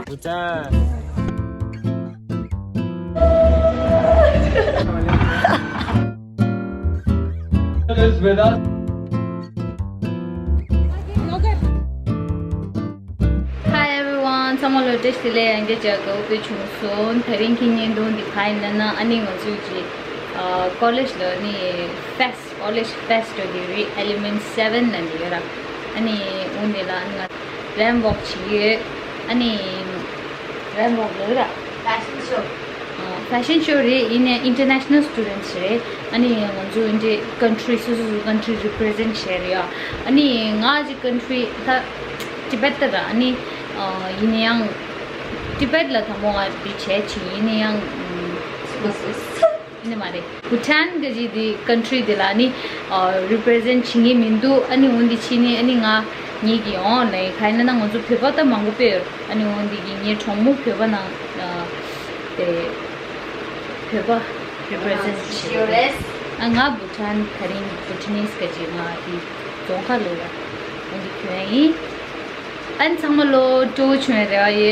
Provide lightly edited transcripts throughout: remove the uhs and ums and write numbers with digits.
부자. is with us. Hi everyone, some of the display and get your go to soon. Thinking in doing the kind of animal college learning fest, college fest to the element 7 and the other. Any unila Rambok cheer, any Rambok fashion show. Fashion show in international students ani ngonju in the country country represent area ani ngaji country tha Tibet da ani yinyang Tibet la thamonga biche chi yinyang ine mare Bhutan gaji the country dilani represent chingi mindu ani undi chini ani nga ni gi on nei khaina na ngonju pheba ta mangu pe ani undi gi ni thongmu pheba na te pheba represent chires anga Bhutan kharin Bhutanese ka jinga di jongkha lo la undi khwai an samalo to chwe ra ye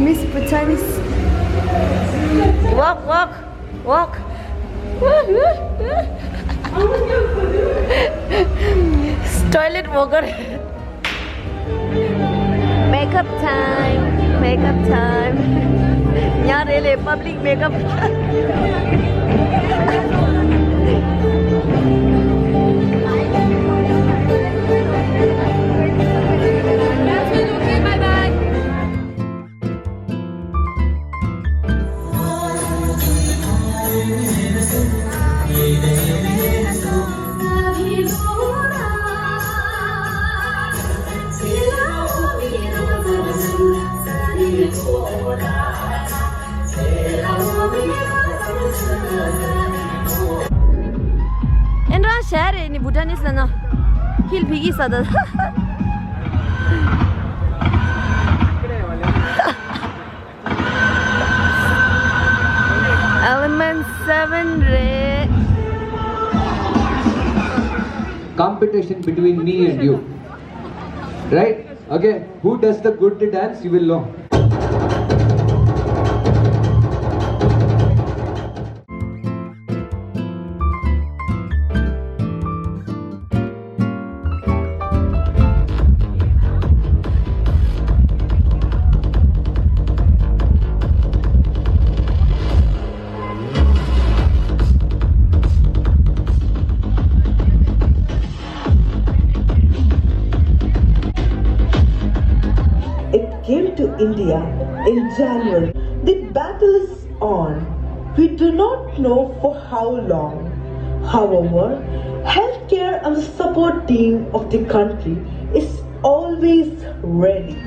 Miss Bhutanese. Walk. Toilet walker. Makeup time. Yeah, really, public makeup. Enra share ni Bhutanese lana hill phigi sada element 7 re Competition between me and you. Right? Okay. Who does the good dance? You will know. Came to India in January. The battle is on. We do not know for how long. However, healthcare and the support team of the country is always ready.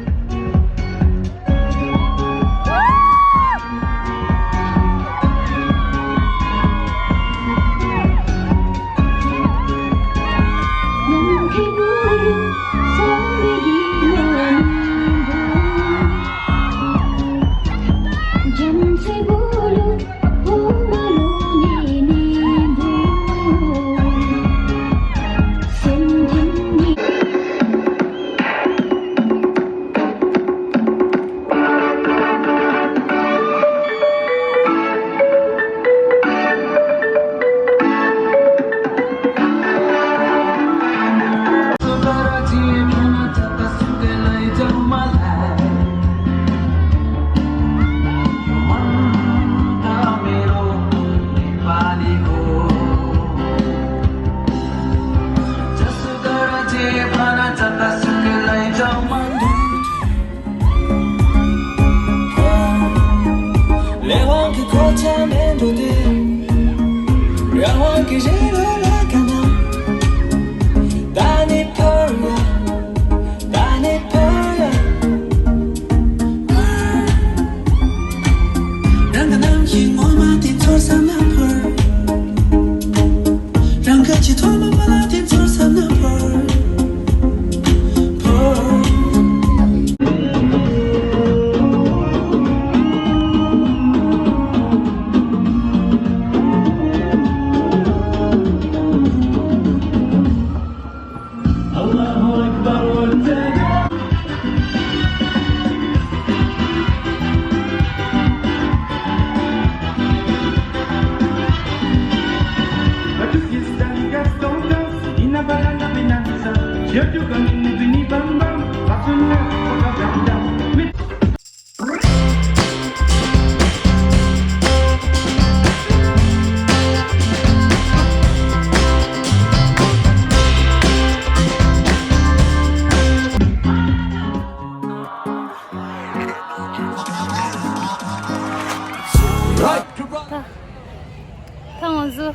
看我是，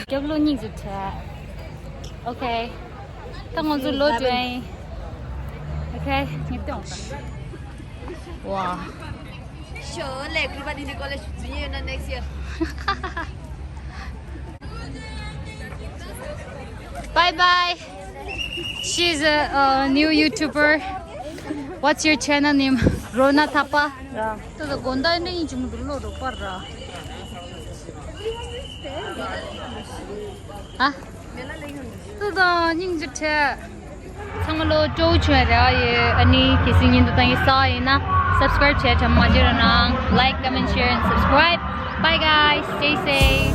叫不你就吃。OK， 看我是罗卷。OK， 你等会。哇。Sure, like everybody in college, next year. Bye bye. She's a new YouTuber. What's your channel name? Rona Thapa. Yeah. तो गोंदा नहीं जुमदुल्लो रो पर रहा. हाँ? तो निंग जुटे. 상말로 조우추에라 예 아니 기승인도 땅에 쌓이나 subscribe 제 참마지랑 like, comment, share and subscribe. Bye guys. Stay safe.